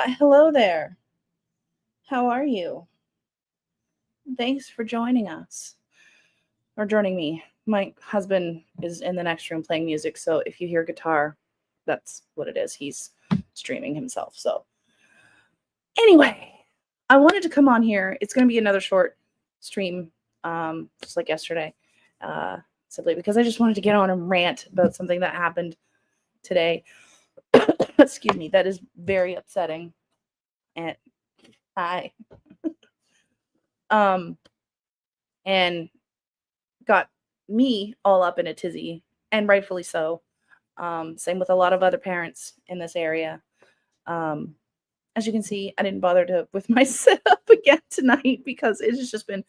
Why, hello there. How are you? Thanks for joining us or joining me. My husband is in the next room playing music, so if you hear guitar, that's what it is. He's streaming himself. So, anyway, I wanted to come on here. It's going to be another short stream, just like yesterday, uh, simply because I just wanted to get on and rant about something that happened today. Excuse me, that is very upsetting. And hi. Um, and got me all up in a tizzy, and rightfully so. Same with a lot of other parents in this area. Um, as you can see, I didn't bother to with my setup again tonight because it has just been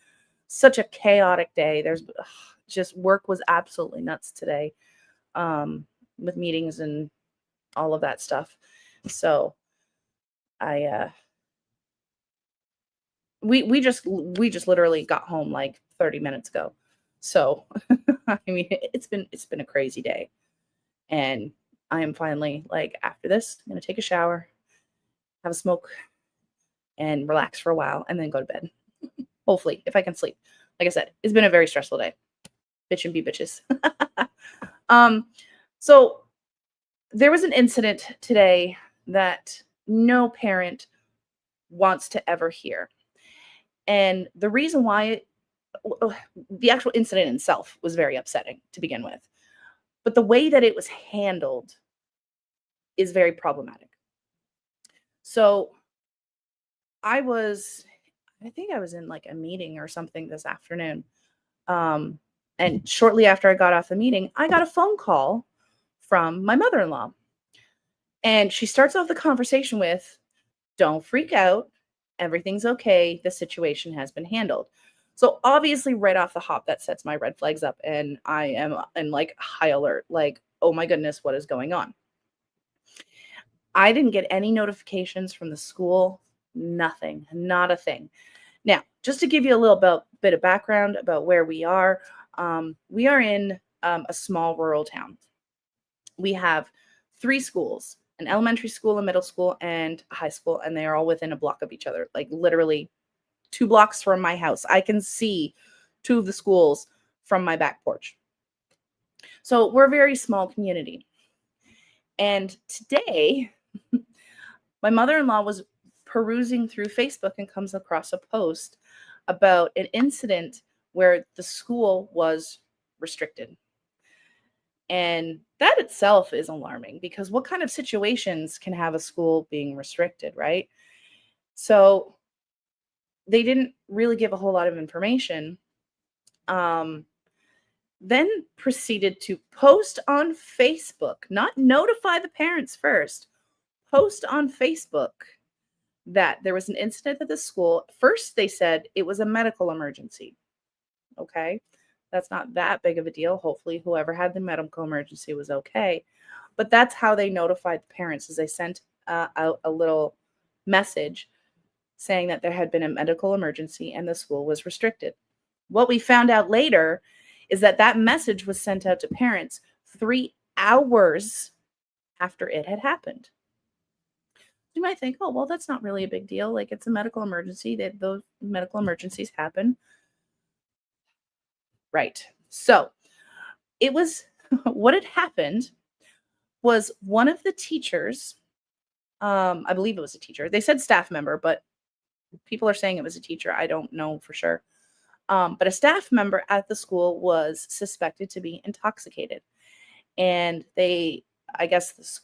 such a chaotic day. Just work was absolutely nuts today, with meetings and all of that stuff. So I we just literally got home like 30 minutes ago. So I mean, it's been a crazy day. And I am finally like, after this, I'm gonna take a shower, have a smoke, and relax for a while, and then go to bed. Hopefully, if I can sleep. Like I said, it's been a very stressful day. Bitch and be bitches. um, so there was an incident today that no parent wants to ever hear. And the reason why the actual incident itself was very upsetting to begin with. But the way that it was handled is very problematic. So I was I think I was in like a meeting or something this afternoon. Um, and shortly after I got off the meeting, I got a phone call from my mother in law. And she starts off the conversation with, "Don't freak out. Everything's okay. The situation has been handled." So obviously, right off the hop, that sets my red flags up. And I am in like high alert, like, oh my goodness, what is going on? I didn't get any notifications from the school, nothing, not a thing. Now, just to give you a bit of background about where we are in a small rural town. We have three schools: an elementary school, a middle school, and a high school, and they are all within a block of each other, like literally 2 blocks from my house. I can see two of the schools from my back porch. So we're a very small community. And today, my mother in law was perusing through Facebook and comes across a post about an incident where the school was restricted. And that itself is alarming because what kind of situations can have a school being restricted, right? So they didn't really give a whole lot of information. Um, then proceeded to post on Facebook, not notify the parents first, post on Facebook that there was an incident at the school. First, they said it was a medical emergency. Okay. That's not that big of a deal. Hopefully, whoever had the medical emergency was okay. But that's how they notified the parents, is they sent out a little message saying that there had been a medical emergency and the school was restricted. What we found out later is that that message was sent out to parents 3 hours after it had happened. You might think, oh, well, that's not really a big deal. Like, it's a medical emergency. That those medical emergencies happen. Right. So it was what had happened was one of the teachers, I believe it was a teacher. They said staff member, but people are saying it was a teacher. I don't know for sure. But a staff member at the school was suspected to be intoxicated. And I guess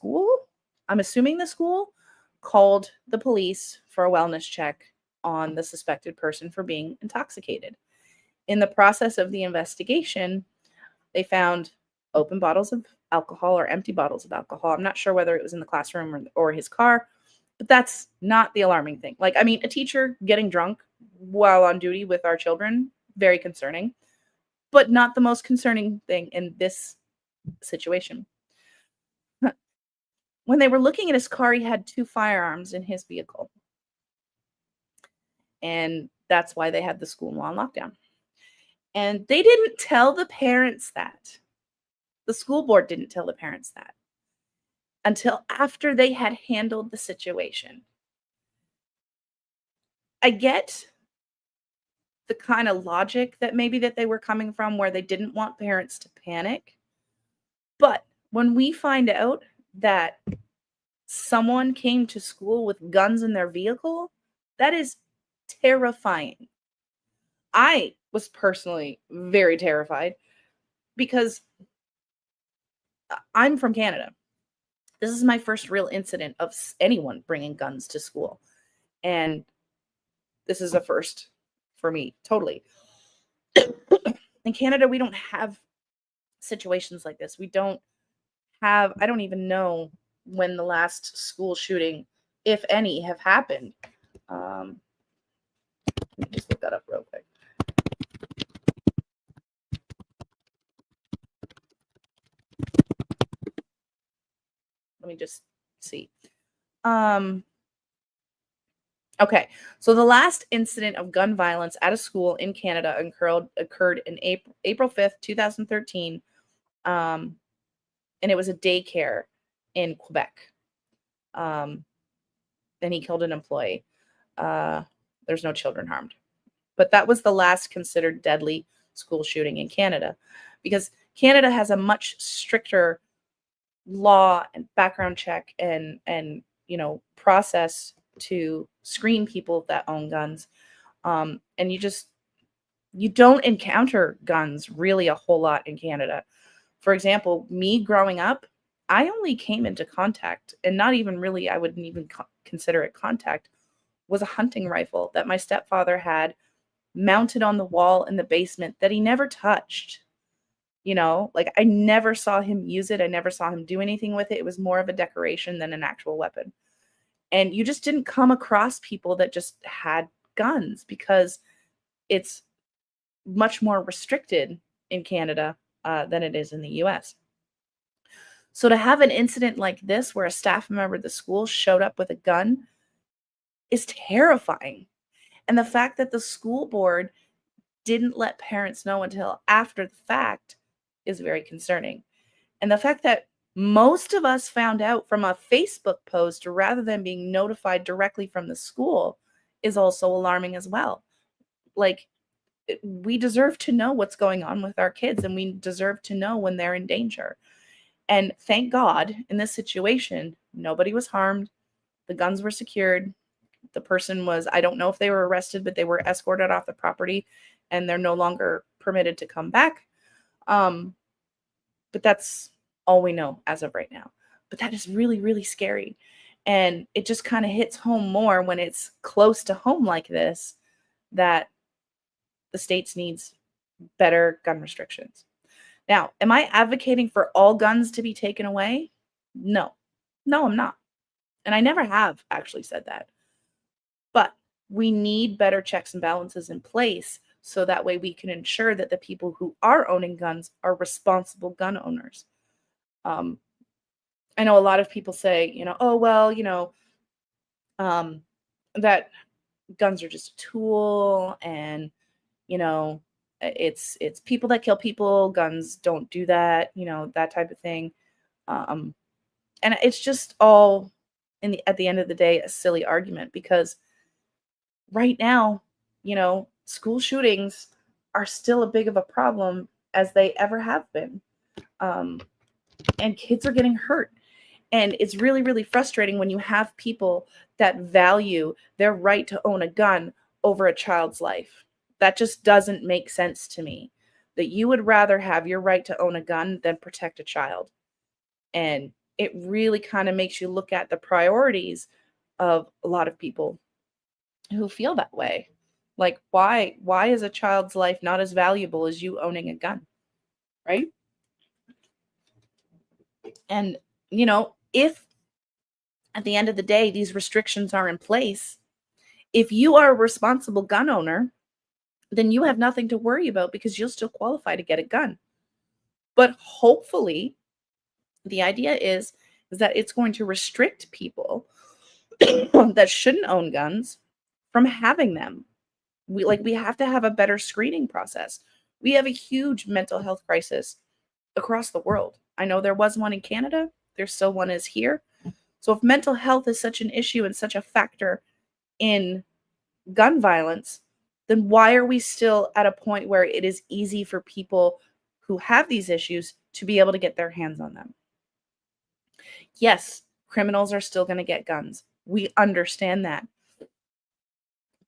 I'm assuming the school called the police for a wellness check on the suspected person for being intoxicated. In the process of the investigation, they found open bottles of alcohol or empty bottles of alcohol. I'm not sure whether it was in the classroom or his car, but that's not the alarming thing. Like, I mean, a teacher getting drunk while on duty with our children, very concerning, but not the most concerning thing in this situation. When they were looking at his car, he had 2 firearms in his vehicle. And that's why they had the school on lockdown. And they didn't tell the parents that. The school board didn't tell the parents that until after they had handled the situation. I get the kind of logic that maybe that they were coming from where they didn't want parents to panic. But when we find out that someone came to school with guns in their vehicle, that is terrifying. I was personally very terrified because I'm from Canada. This is my first real incident of anyone bringing guns to school. And this is a first for me, totally. In Canada, we don't have situations like this. We don't have, I don't even know when the last school shooting, if any, have happened. Let me just look that up real quick. Let me just see. Okay, so the last incident of gun violence at a school in Canada occurred in April 5th, 2013, and it was a daycare in Quebec. And he killed an employee. There's no children harmed. But that was the last considered deadly school shooting in Canada, because Canada has a much stricter law and background check and process to screen people that own guns. And you don't encounter guns really a whole lot in Canada. For example, me growing up, I only came into contact, and not even really, I wouldn't even consider it contact, was a hunting rifle that my stepfather had mounted on the wall in the basement that he never touched. Like I never saw him use it. I never saw him do anything with it. It was more of a decoration than an actual weapon. And you just didn't come across people that just had guns because it's much more restricted in Canada than it is in the US. So to have an incident like this where a staff member of the school showed up with a gun is terrifying. And the fact that the school board didn't let parents know until after the fact is very concerning. And the fact that most of us found out from a Facebook post rather than being notified directly from the school is also alarming as well. Like, we deserve to know what's going on with our kids, and we deserve to know when they're in danger. And thank God in this situation, nobody was harmed. The guns were secured. The person was, I don't know if they were arrested, but they were escorted off the property and they're no longer permitted to come back. But that's all we know as of right now. But that is really, really scary. And it just kind of hits home more when it's close to home like this, that the States needs better gun restrictions. Now, am I advocating for all guns to be taken away? No. No, I'm not. And I never have actually said that. But we need better checks and balances in place so that way we can ensure that the people who are owning guns are responsible gun owners. I know a lot of people say, oh, well, that guns are just a tool, and, it's people that kill people. Guns don't do that, that type of thing. Um, and it's just all at the end of the day, a silly argument, because right now, school shootings are still a big of a problem as they ever have been. Um, and kids are getting hurt. And it's really, really frustrating when you have people that value their right to own a gun over a child's life. That just doesn't make sense to me. That you would rather have your right to own a gun than protect a child. And it really kind of makes you look at the priorities of a lot of people who feel that way. Like, why is a child's life not as valuable as you owning a gun? Right? And, if at the end of the day, these restrictions are in place, if you are a responsible gun owner, then you have nothing to worry about because you'll still qualify to get a gun. But hopefully, the idea is that it's going to restrict people that shouldn't own guns from having them. We have to have a better screening process. We have a huge mental health crisis across the world. I know there was one in Canada. There still one is here. So if mental health is such an issue and such a factor in gun violence, then why are we still at a point where it is easy for people who have these issues to be able to get their hands on them? Yes, criminals are still going to get guns. We understand that.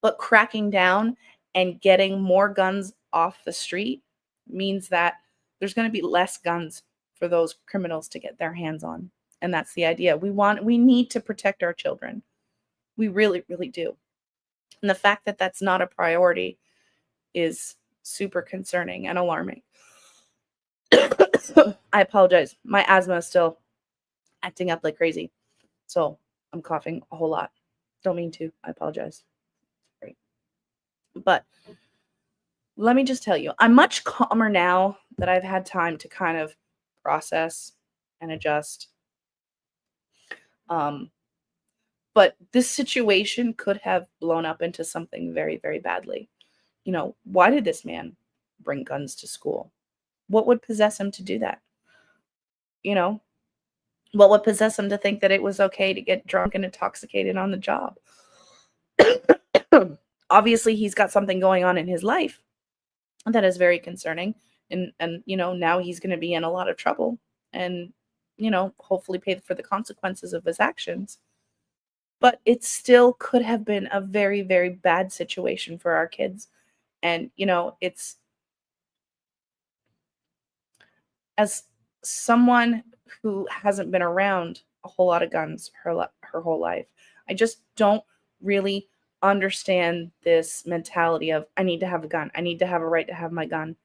But cracking down and getting more guns off the street means that there's going to be less guns for those criminals to get their hands on. And that's the idea. We need to protect our children. We really, really do. And the fact that that's not a priority is super concerning and alarming. I apologize. My asthma is still acting up like crazy. So I'm coughing a whole lot. Don't mean to. I apologize. Great. But let me just tell you, I'm much calmer now that I've had time to kind of process and adjust. But this situation could have blown up into something very, very badly. Why did this man bring guns to school? What would possess him to do that? You know, what would possess him to think that it was okay to get drunk and intoxicated on the job? Obviously, he's got something going on in his life that is very concerning. And now he's going to be in a lot of trouble and, hopefully pay for the consequences of his actions. But it still could have been a very, very bad situation for our kids. And, it's as someone who hasn't been around a whole lot of guns her whole life, I just don't really understand this mentality of I need to have a gun. I need to have a right to have my gun,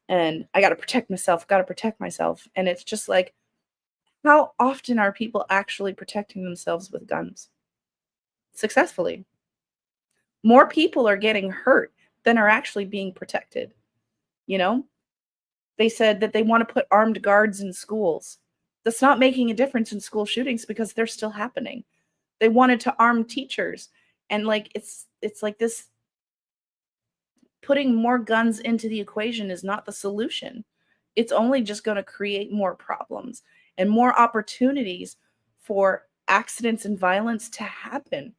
and I got to protect myself, got to protect myself. And it's just like, how often are people actually protecting themselves with guns successfully? More people are getting hurt than are actually being protected. You know, they said that they want to put armed guards in schools. That's not making a difference in school shootings because they're still happening. They wanted to arm teachers, and like it's like this, putting more guns into the equation is not the solution. It's only just going to create more problems and more opportunities for accidents and violence to happen.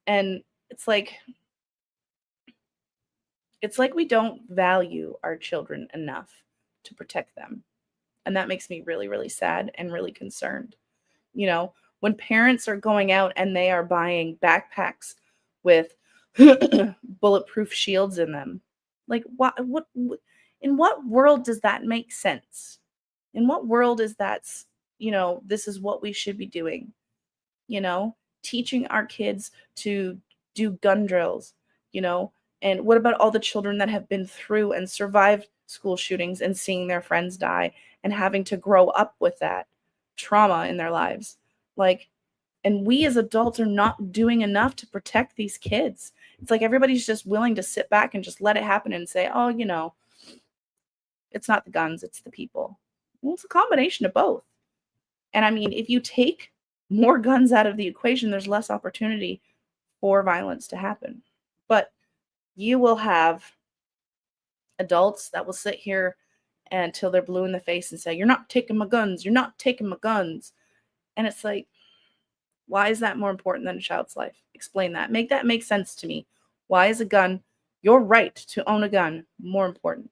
And it's like we don't value our children enough to protect them. And that makes me really, really sad and really concerned. When parents are going out and they are buying backpacks with bulletproof shields in them, like what in what world does that make sense? In what world is that, this is what we should be doing, you know, teaching our kids to do gun drills, you know, and what about all the children that have been through and survived school shootings and seeing their friends die and having to grow up with that trauma in their lives? Like, and we as adults are not doing enough to protect these kids. It's like everybody's just willing to sit back and just let it happen and say, oh, it's not the guns, it's the people. Well, it's a combination of both. And I mean, if you take more guns out of the equation, there's less opportunity for violence to happen. But you will have adults that will sit here until they're blue in the face and say, you're not taking my guns, you're not taking my guns. And it's like, why is that more important than a child's life? Explain that. Make that make sense to me. Why is a gun, your right to own a gun, more important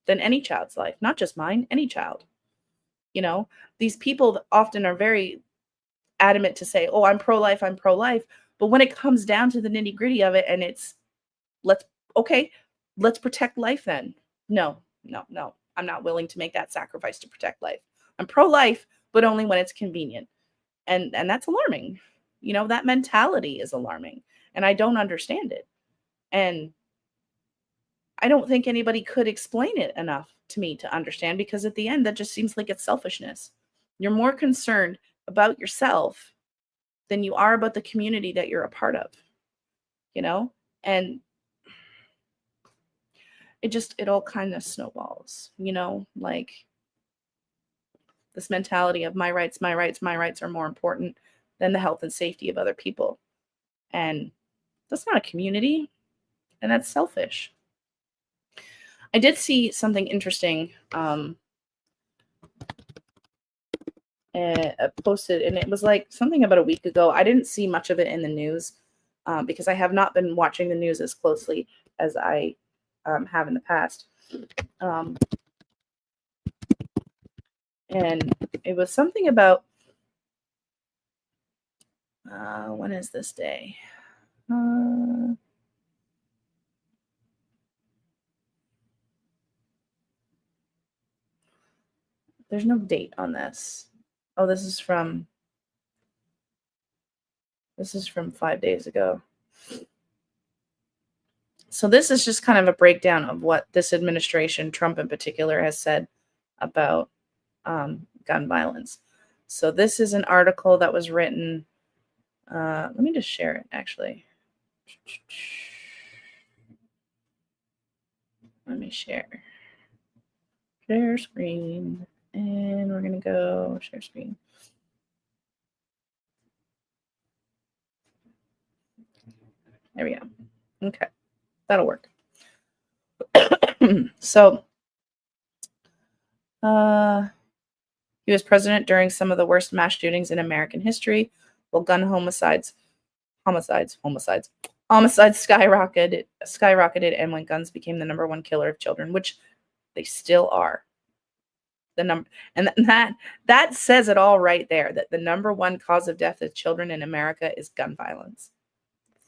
than any child's life? Not just mine, any child. These people often are very adamant to say, oh, I'm pro-life, I'm pro-life. But when it comes down to the nitty-gritty of it and it's, let's protect life then. No, no, no. I'm not willing to make that sacrifice to protect life. I'm pro-life, but only when it's convenient. And that's alarming. That mentality is alarming. And I don't understand it. And I don't think anybody could explain it enough to me to understand, because at the end, that just seems like it's selfishness. You're more concerned about yourself than you are about the community that you're a part of, and it all kind of snowballs, like this mentality of my rights, my rights, my rights are more important than the health and safety of other people. And that's not a community, and that's selfish. I did see something interesting, and and posted, and it was like something about a week ago. I didn't see much of it in the news because I have not been watching the news as closely as I have in the past. And it was something about when is this day? There's no date on this. Oh, this is from 5 days ago. So this is just kind of a breakdown of what this administration, Trump in particular, has said about gun violence. So this is an article that was written. Let me just share it, actually. Let me share screen, and we're going to go share screen. There we go. Okay, that'll work. So he was president during some of the worst mass shootings in American history, while gun homicides skyrocketed, and when guns became the number one killer of children, which they still are. The number, and that says it all right there, that the number one cause of death of children in America is gun violence.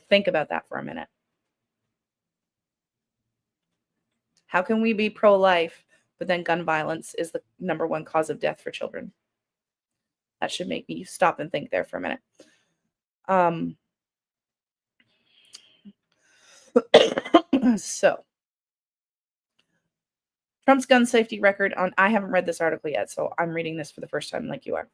Think about that for a minute. How can we be pro-life, but then gun violence is the number one cause of death for children? That should make me stop and think there for a minute. So Trump's gun safety record I haven't read this article yet, so I'm reading this for the first time like you are.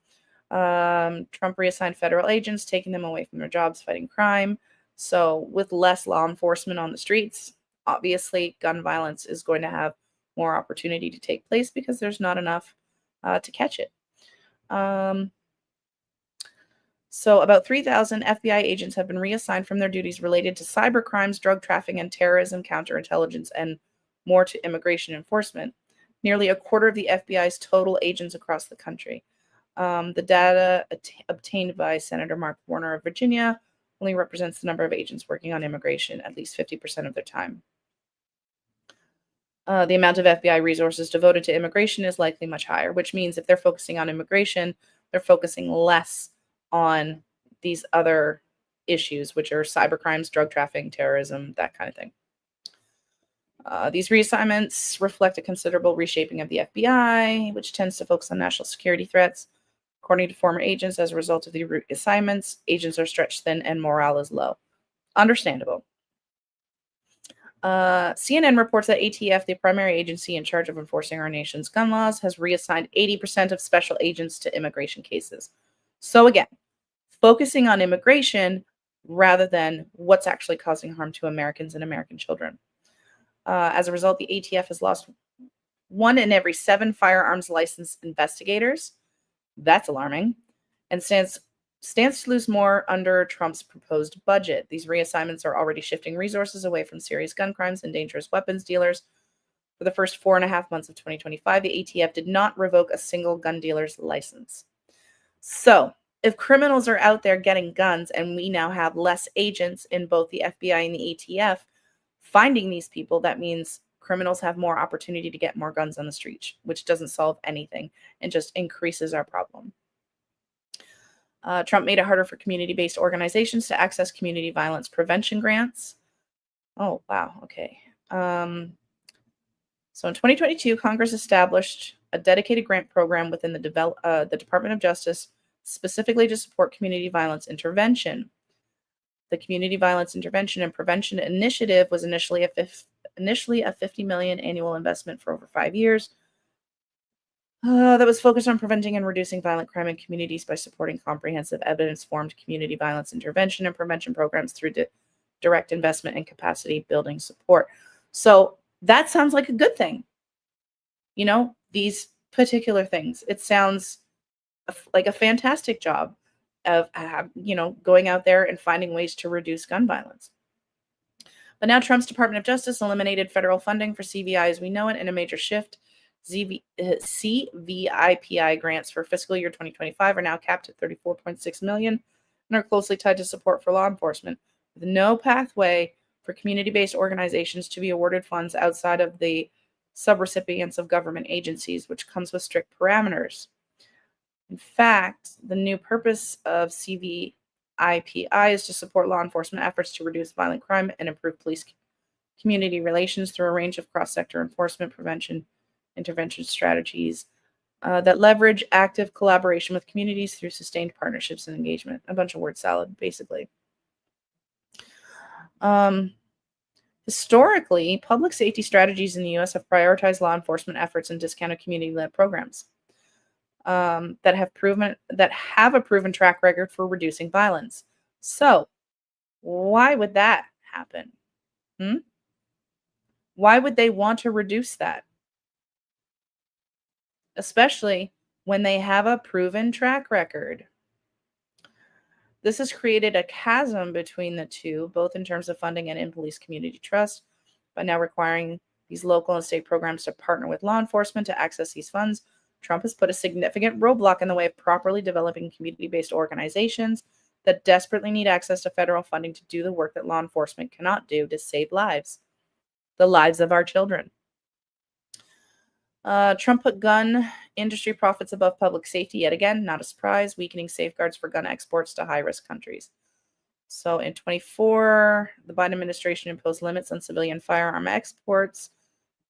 Trump reassigned federal agents, taking them away from their jobs fighting crime. So with less law enforcement on the streets, obviously gun violence is going to have more opportunity to take place because there's not enough to catch it. So about 3,000 FBI agents have been reassigned from their duties related to cyber crimes, drug trafficking, and terrorism, counterintelligence, and more to immigration enforcement. Nearly a quarter of the FBI's total agents across the country. The data obtained by Senator Mark Warner of Virginia only represents the number of agents working on immigration at least 50% of their time. The amount of FBI resources devoted to immigration is likely much higher, which means if they're focusing on immigration, they're focusing less on these other issues, which are cybercrimes, drug trafficking, terrorism, that kind of thing. These reassignments reflect a considerable reshaping of the FBI, which tends to focus on national security threats. According to former agents, as a result of the reassignments, agents are stretched thin and morale is low. Understandable. CNN reports that ATF, the primary agency in charge of enforcing our nation's gun laws, has reassigned 80% of special agents to immigration cases. So again, focusing on immigration rather than what's actually causing harm to Americans and American children. As a result, the ATF has lost 1 in every 7 firearms licensed investigators. That's alarming. And stands to lose more under Trump's proposed budget. These reassignments are already shifting resources away from serious gun crimes and dangerous weapons dealers. For the first 4.5 months of 2025, the ATF did not revoke a single gun dealer's license. So, if criminals are out there getting guns and we now have less agents in both the FBI and the ATF finding these people, that means criminals have more opportunity to get more guns on the street, which doesn't solve anything and just increases our problem. Trump made it harder for community-based organizations to access community violence prevention grants. Oh, wow. Okay. So in 2022, Congress established a dedicated grant program within the Department of Justice specifically to support community violence intervention. The Community Violence Intervention and Prevention Initiative was initially a $50 million annual investment for over 5 years. That was focused on preventing and reducing violent crime in communities by supporting comprehensive evidence-informed community violence intervention and prevention programs through direct investment and capacity building support. So that sounds like a good thing. You know, these particular things. It sounds like a fantastic job of, going out there and finding ways to reduce gun violence. But now Trump's Department of Justice eliminated federal funding for CVI as we know it in a major shift CVIPI grants for fiscal year 2025 are now capped at $34.6 million and are closely tied to support for law enforcement, with no pathway for community-based organizations to be awarded funds outside of the subrecipients of government agencies, which comes with strict parameters. In fact, the new purpose of CVIPI is to support law enforcement efforts to reduce violent crime and improve police community relations through a range of cross-sector enforcement, prevention, intervention strategies that leverage active collaboration with communities through sustained partnerships and engagement. A bunch of word salad, basically. Historically, public safety strategies in the U.S. have prioritized law enforcement efforts and discounted community-led programs that have a proven track record for reducing violence. So, why would that happen? Why would they want to reduce that? Especially when they have a proven track record. This has created a chasm between the two, both in terms of funding and in police community trust, by now requiring these local and state programs to partner with law enforcement to access these funds. Trump has put a significant roadblock in the way of properly developing community-based organizations that desperately need access to federal funding to do the work that law enforcement cannot do to save lives, the lives of our children. Trump put gun industry profits above public safety yet again, not a surprise, weakening safeguards for gun exports to high-risk countries. So in 24, the Biden administration imposed limits on civilian firearm exports,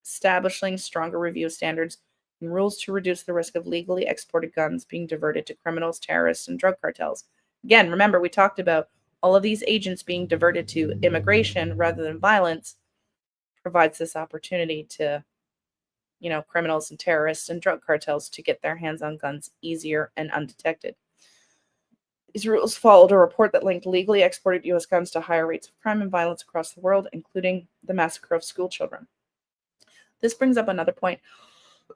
establishing stronger review standards and rules to reduce the risk of legally exported guns being diverted to criminals, terrorists, and drug cartels. Again, remember, we talked about all of these agents being diverted to immigration rather than violence provides this opportunity to criminals and terrorists and drug cartels to get their hands on guns easier and undetected. These rules followed a report that linked legally exported U.S. guns to higher rates of crime and violence across the world, including the massacre of school children. This brings up another point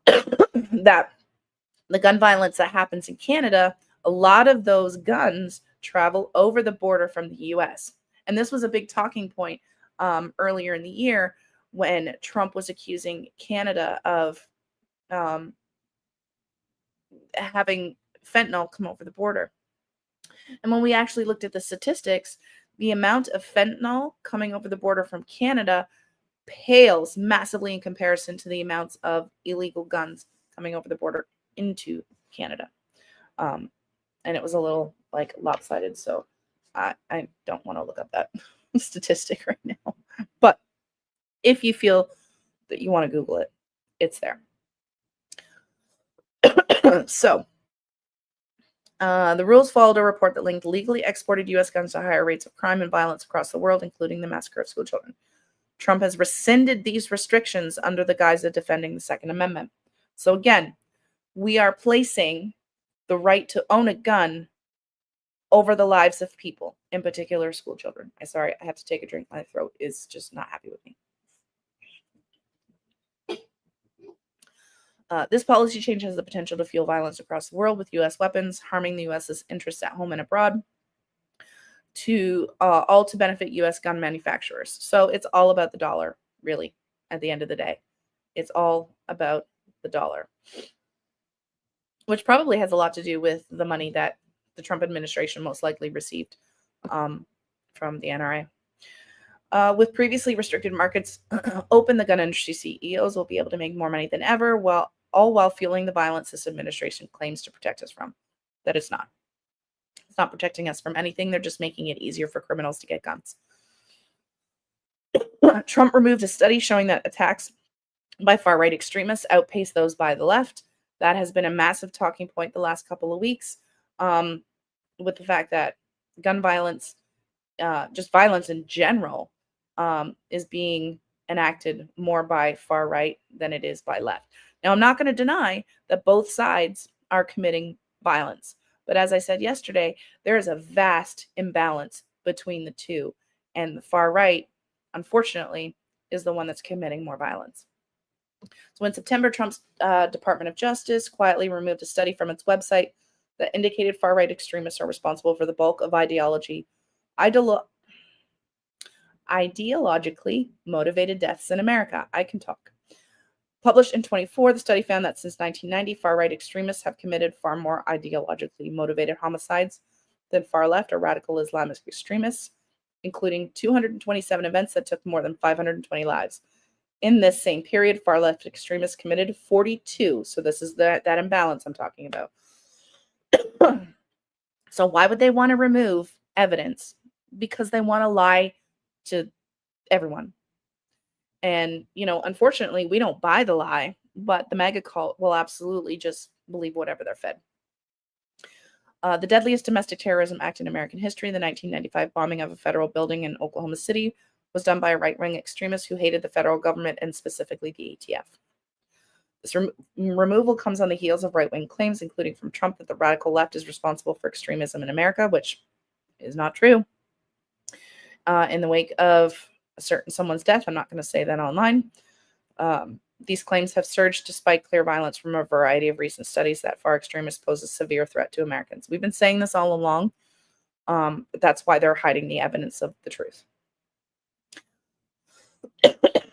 that the gun violence that happens in Canada, a lot of those guns travel over the border from the U.S. And this was a big talking point earlier in the year when Trump was accusing Canada of having fentanyl come over the border. And when we actually looked at the statistics, the amount of fentanyl coming over the border from Canada pales massively in comparison to the amounts of illegal guns coming over the border into Canada. And it was a little lopsided, so I don't want to look up that statistic right now. But if you feel that you want to Google it, it's there. So, the rules followed a report that linked legally exported U.S. guns to higher rates of crime and violence across the world, including the massacre of school children. Trump has rescinded these restrictions under the guise of defending the Second Amendment. So again, we are placing the right to own a gun over the lives of people, in particular school children. I'm sorry, I have to take a drink. My throat is just not happy with me. This policy change has the potential to fuel violence across the world with U.S. weapons, harming the U.S.'s interests at home and abroad, all to benefit U.S. gun manufacturers. So it's all about the dollar, really, at the end of the day. It's all about the dollar, which probably has a lot to do with the money that the Trump administration most likely received from the NRA. With previously restricted markets open, the gun industry CEOs will be able to make more money than ever, all while fueling the violence this administration claims to protect us from. That it's not. It's not protecting us from anything. They're just making it easier for criminals to get guns. Trump removed a study showing that attacks by far-right extremists outpace those by the left. That has been a massive talking point the last couple of weeks, with the fact that gun violence, just violence in general, is being enacted more by far right than it is by left. Now, I'm not going to deny that both sides are committing violence. But as I said yesterday, there is a vast imbalance between the two. And the far right, unfortunately, is the one that's committing more violence. So in September, Trump's Department of Justice quietly removed a study from its website that indicated far-right extremists are responsible for the bulk of ideologically motivated deaths in America. I can talk. Published in 24, the study found that since 1990, far-right extremists have committed far more ideologically motivated homicides than far-left or radical Islamic extremists, including 227 events that took more than 520 lives. In this same period, far-left extremists committed 42. So this is that imbalance I'm talking about. So why would they want to remove evidence? Because they want to lie to everyone. And, unfortunately, we don't buy the lie, but the mega cult will absolutely just believe whatever they're fed. The deadliest domestic terrorism act in American history, the 1995 bombing of a federal building in Oklahoma City, was done by a right-wing extremist who hated the federal government and specifically the ATF. This removal comes on the heels of right-wing claims, including from Trump, that the radical left is responsible for extremism in America, which is not true. In the wake of someone's death, I'm not going to say that online, these claims have surged despite clear violence from a variety of recent studies that far extremists pose a severe threat to Americans. We've been saying this all along. But that's why they're hiding the evidence of the truth.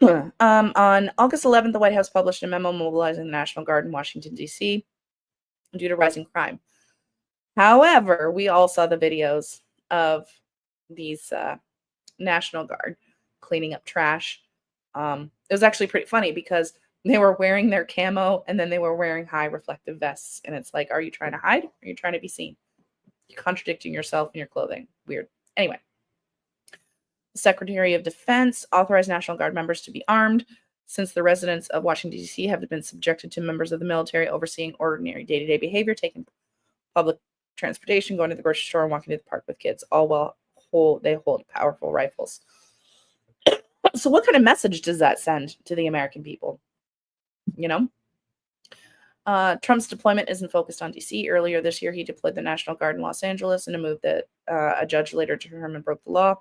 On August 11th, the White House published a memo mobilizing the National Guard in Washington, D.C. due to rising crime. However, we all saw the videos of these National Guard cleaning up trash. It was actually pretty funny because they were wearing their camo and then they were wearing high reflective vests. And it's like, are you trying to hide? Or are you trying to be seen? You're contradicting yourself in your clothing. Weird. Anyway. The Secretary of Defense authorized National Guard members to be armed since the residents of Washington, D.C. have been subjected to members of the military overseeing ordinary day-to-day behavior, taking public transportation, going to the grocery store, and walking to the park with kids, all while they hold powerful rifles. So what kind of message does that send to the American people? Trump's deployment isn't focused on D.C. Earlier this year, he deployed the National Guard in Los Angeles in a move that a judge later determined broke the law.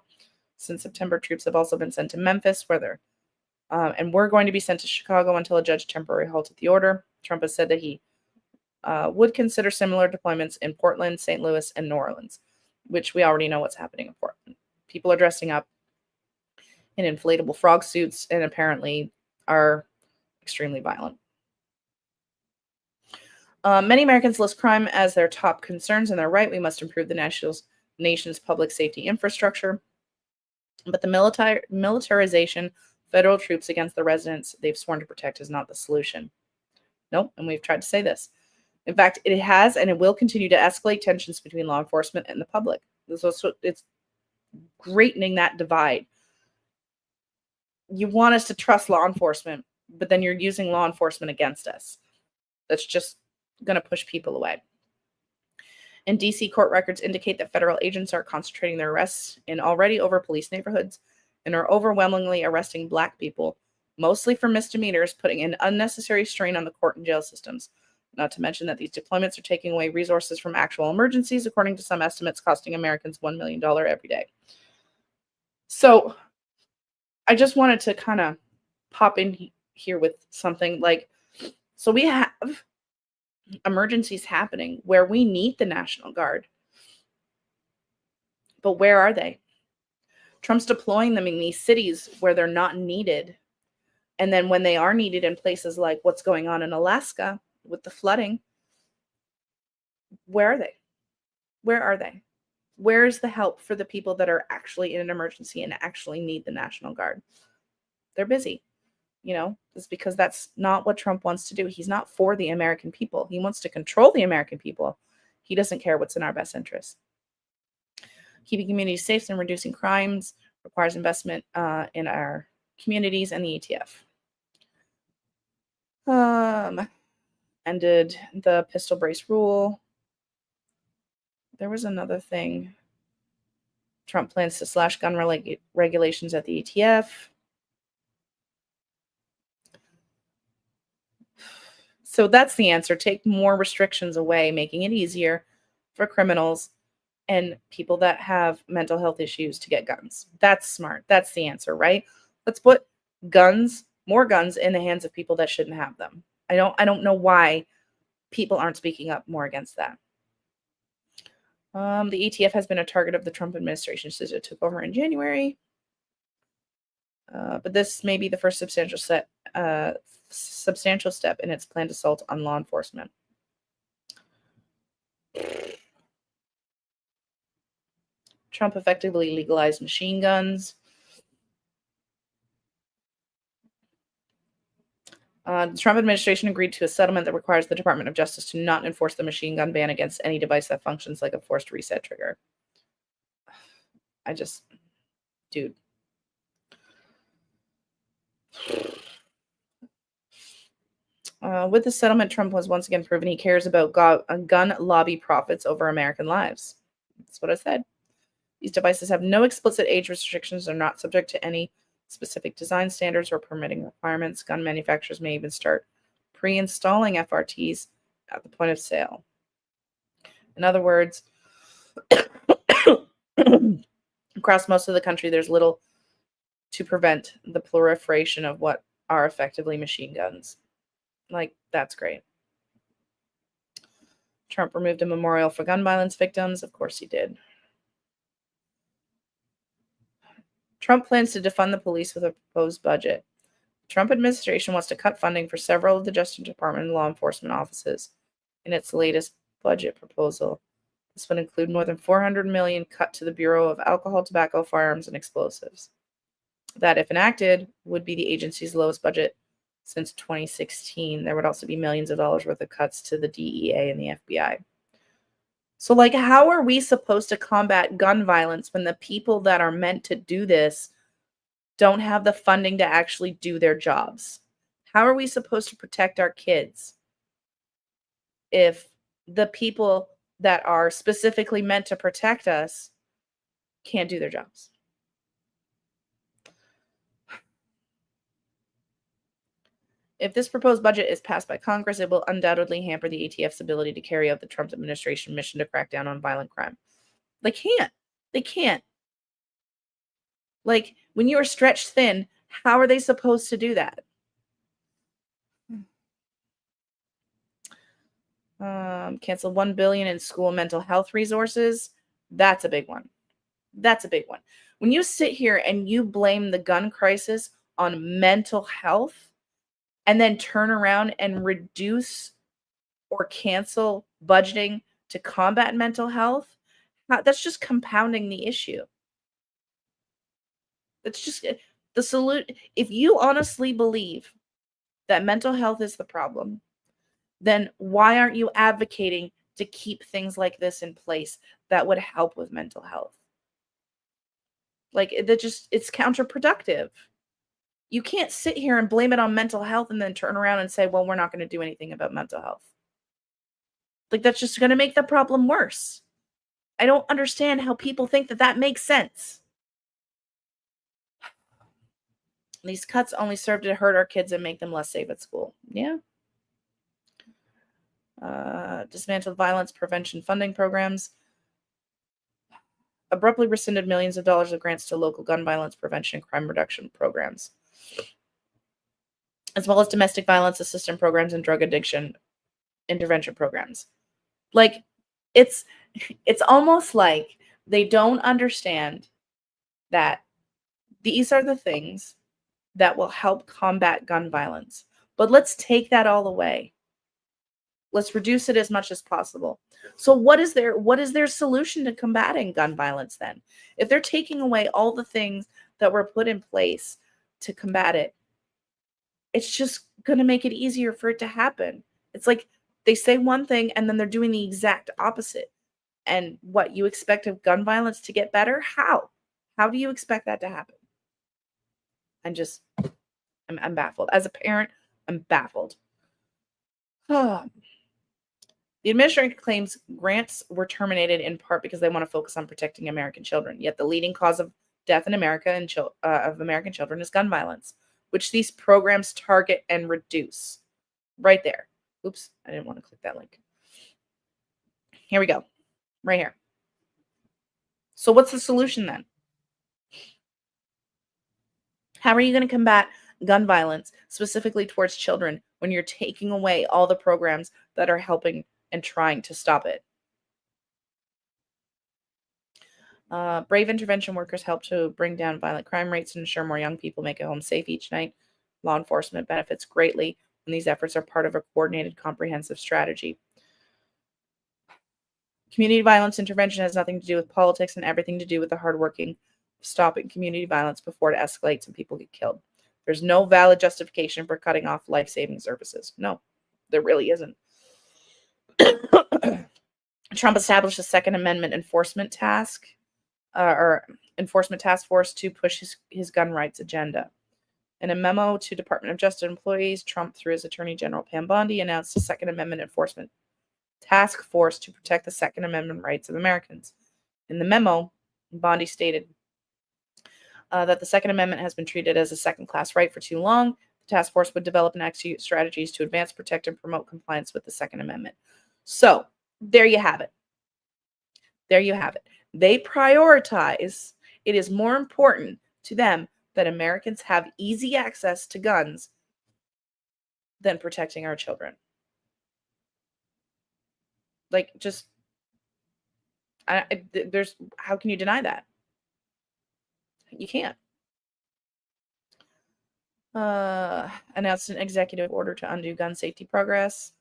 Since September, troops have also been sent to Memphis, and we're going to be sent to Chicago until a judge temporarily halted the order. Trump has said that he would consider similar deployments in Portland, St. Louis, and New Orleans, which we already know what's happening in Portland. People are dressing up in inflatable frog suits and apparently are extremely violent. Many Americans list crime as their top concerns, and they're right. We must improve the nation's public safety infrastructure. But the militarization federal troops against the residents they've sworn to protect is not the solution. Nope, and we've tried to say this. In fact, it has and it will continue to escalate tensions between law enforcement and the public. It's greatening that divide. You want us to trust law enforcement, but then you're using law enforcement against us. That's just going to push people away. And D.C. court records indicate that federal agents are concentrating their arrests in already over-policed neighborhoods and are overwhelmingly arresting Black people, mostly for misdemeanors, putting an unnecessary strain on the court and jail systems. Not to mention that these deployments are taking away resources from actual emergencies, according to some estimates, costing Americans $1 million every day. So I just wanted to kind of pop in here with something like, so we have emergencies happening where we need the National Guard. But where are they? Trump's deploying them in these cities where they're not needed. And then when they are needed in places like what's going on in Alaska with the flooding, where are they? Where are they? Where's the help for the people that are actually in an emergency and actually need the National Guard? They're busy. It's because that's not what Trump wants to do. He's not for the American people. He wants to control the American people. He doesn't care what's in our best interest. Keeping communities safe and reducing crimes requires investment in our communities and the ATF. Ended the pistol brace rule. There was another thing. Trump plans to slash gun regulations at the ATF. So that's the answer. Take more restrictions away, making it easier for criminals and people that have mental health issues to get guns. That's smart. That's the answer, right? Let's put more guns in the hands of people that shouldn't have them. I don't know why people aren't speaking up more against that. The ATF has been a target of the Trump administration since it took over in January. But this may be the first substantial step in its planned assault on law enforcement. Trump effectively legalized machine guns. The Trump administration agreed to a settlement that requires the Department of Justice to not enforce the machine gun ban against any device that functions like a forced reset trigger. Dude. With the settlement, Trump has once again proven he cares about gun lobby profits over American lives. That's what I said. These devices have no explicit age restrictions, are not subject to any specific design standards or permitting requirements. Gun manufacturers may even start pre-installing FRTs at the point of sale. In other words, across most of the country, there's little to prevent the proliferation of what are effectively machine guns. Like, that's great. Trump removed a memorial for gun violence victims. Of course he did. Trump plans to defund the police with a proposed budget. The Trump administration wants to cut funding for several of the Justice Department and law enforcement offices in its latest budget proposal. This would include more than $400 million cut to the Bureau of Alcohol, Tobacco, Firearms, and Explosives. That, if enacted, would be the agency's lowest budget since 2016. There would also be millions of dollars worth of cuts to the DEA and the FBI. So, like, how are we supposed to combat gun violence when the people that are meant to do this don't have the funding to actually do their jobs? How are we supposed to protect our kids if the people that are specifically meant to protect us can't do their jobs? If this proposed budget is passed by Congress, it will undoubtedly hamper the ATF's ability to carry out the Trump administration mission to crack down on violent crime. They can't. They can't. Like, when you are stretched thin, how are they supposed to do that? Cancel $1 billion in school mental health resources. That's a big one. That's a big one. When you sit here and you blame the gun crisis on mental health and then turn around and reduce or cancel budgeting to combat mental health, that's just compounding the issue. That's just the solution. If you honestly believe that mental health is the problem, then why aren't you advocating to keep things like this in place that would help with mental health? Like, it's counterproductive. You can't sit here and blame it on mental health and then turn around and say, well, we're not going to do anything about mental health. Like, that's just going to make the problem worse. I don't understand how people think that that makes sense. These cuts only serve to hurt our kids and make them less safe at school. Yeah. Dismantled violence prevention funding programs. Abruptly rescinded millions of dollars of grants to local gun violence prevention and crime reduction programs, as well as domestic violence assistance programs and drug addiction intervention programs. Like, it's almost like they don't understand that these are the things that will help combat gun violence. But let's take that all away. Let's reduce it as much as possible. So what is their solution to combating gun violence then? If they're taking away all the things that were put in place to combat it, it's just going to make it easier for it to happen. It's like they say one thing and then they're doing the exact opposite. And what, you expect of gun violence to get better? How? How do you expect that to happen? I'm baffled. As a parent, I'm baffled. The administration claims grants were terminated in part because they want to focus on protecting American children. Yet the leading cause of death in America and of American children is gun violence, which these programs target and reduce. Right there. Oops, I didn't want to click that link. Here we go. Right here. So what's the solution then? How are you going to combat gun violence, specifically towards children, when you're taking away all the programs that are helping and trying to stop it? Brave intervention workers help to bring down violent crime rates and ensure more young people make it home safe each night. Law enforcement benefits greatly when these efforts are part of a coordinated, comprehensive strategy. Community violence intervention has nothing to do with politics and everything to do with the hardworking stopping community violence before it escalates and people get killed. There's no valid justification for cutting off life-saving services. No, there really isn't. Trump established a Second Amendment enforcement task force to push his gun rights agenda. In a memo to Department of Justice employees, Trump, through his Attorney General Pam Bondi, announced a Second Amendment enforcement task force to protect the Second Amendment rights of Americans. In the memo, Bondi stated that the Second Amendment has been treated as a second-class right for too long. The task force would develop and execute strategies to advance, protect, and promote compliance with the Second Amendment. So, there you have it. There you have it. They prioritize, it is more important to them that Americans have easy access to guns than protecting our children. Like, just, how can you deny that? You can't. Announced an executive order to undo gun safety progress.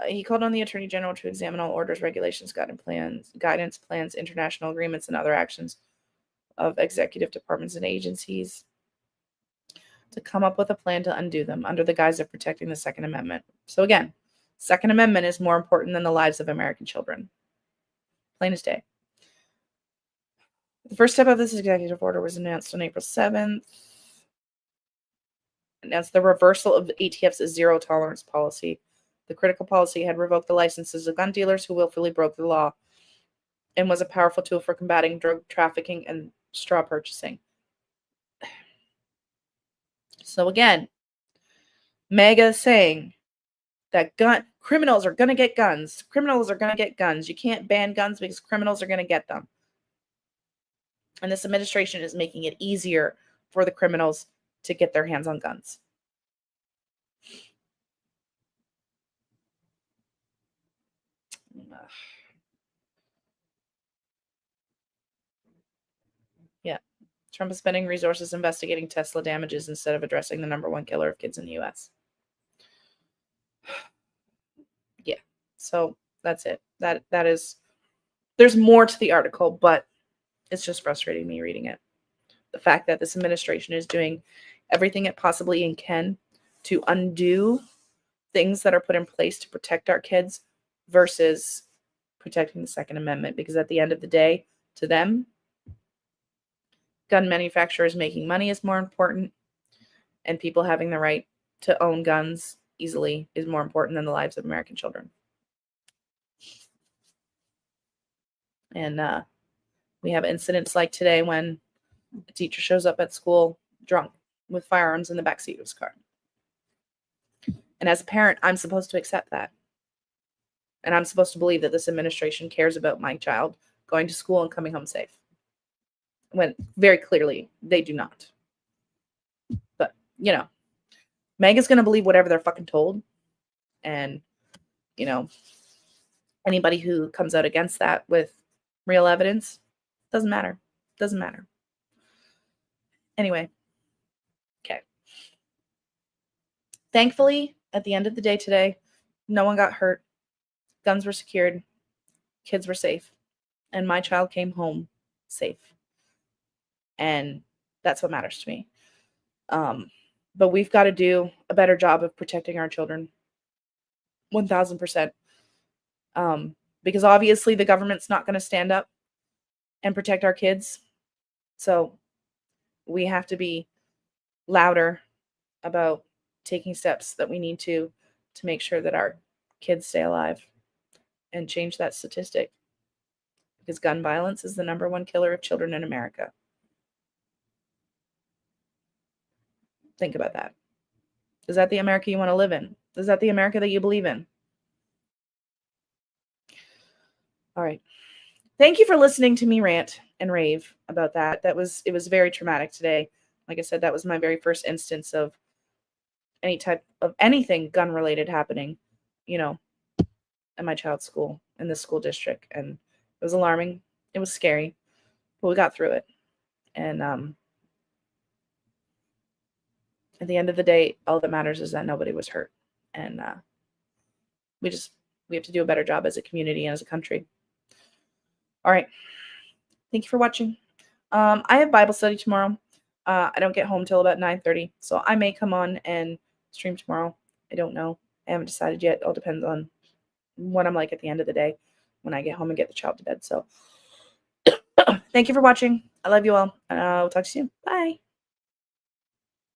He called on the Attorney General to examine all orders, regulations, guidance plans, international agreements, and other actions of executive departments and agencies to come up with a plan to undo them under the guise of protecting the Second Amendment. So again, Second Amendment is more important than the lives of American children. Plain as day. The first step of this executive order was announced on April 7th. Announced the reversal of the ATF's zero tolerance policy. The critical policy had revoked the licenses of gun dealers who willfully broke the law and was a powerful tool for combating drug trafficking and straw purchasing. So again, MAGA saying that criminals are going to get guns. Criminals are going to get guns. You can't ban guns because criminals are going to get them. And this administration is making it easier for the criminals to get their hands on guns. Yeah. Trump is spending resources investigating Tesla damages instead of addressing the number one killer of kids in the U.S. Yeah. So that's it. That is, there's more to the article, but it's just frustrating me reading it. The fact that this administration is doing everything it possibly can to undo things that are put in place to protect our kids versus protecting the Second Amendment. Because at the end of the day, to them, gun manufacturers making money is more important, and people having the right to own guns easily is more important than the lives of American children. And we have incidents like today when a teacher shows up at school drunk with firearms in the backseat of his car. And as a parent, I'm supposed to accept that. And I'm supposed to believe that this administration cares about my child going to school and coming home safe, when very clearly they do not. But, you know, MAGA's going to believe whatever they're fucking told. And, you know, anybody who comes out against that with real evidence, doesn't matter. Doesn't matter. Anyway. Okay. Thankfully, at the end of the day today, no one got hurt. Guns were secured. Kids were safe. And my child came home safe. And that's what matters to me. But we've got to do a better job of protecting our children. 1000%. Because obviously the government's not going to stand up and protect our kids. So we have to be louder about taking steps that we need to make sure that our kids stay alive and change that statistic. Because gun violence is the number one killer of children in America. Think about that. Is that the America you want to live in? Is that the America that you believe in? All right. Thank you for listening to me rant and rave about that. It was very traumatic today. Like I said, that was my very first instance of any type of anything gun related happening, you know. in my child's school, in this school district, and it was alarming. It was scary, but we got through it. And at the end of the day, all that matters is that nobody was hurt. And we have to do a better job as a community and as a country. All right. Thank you for watching. I have Bible study tomorrow. I don't get home till about 9:30, so I may come on and stream tomorrow. I don't know. I haven't decided yet. It all depends on what I'm like at the end of the day when I get home and get the child to bed. So thank you for watching. I love you all. And I'll talk to you soon. Bye.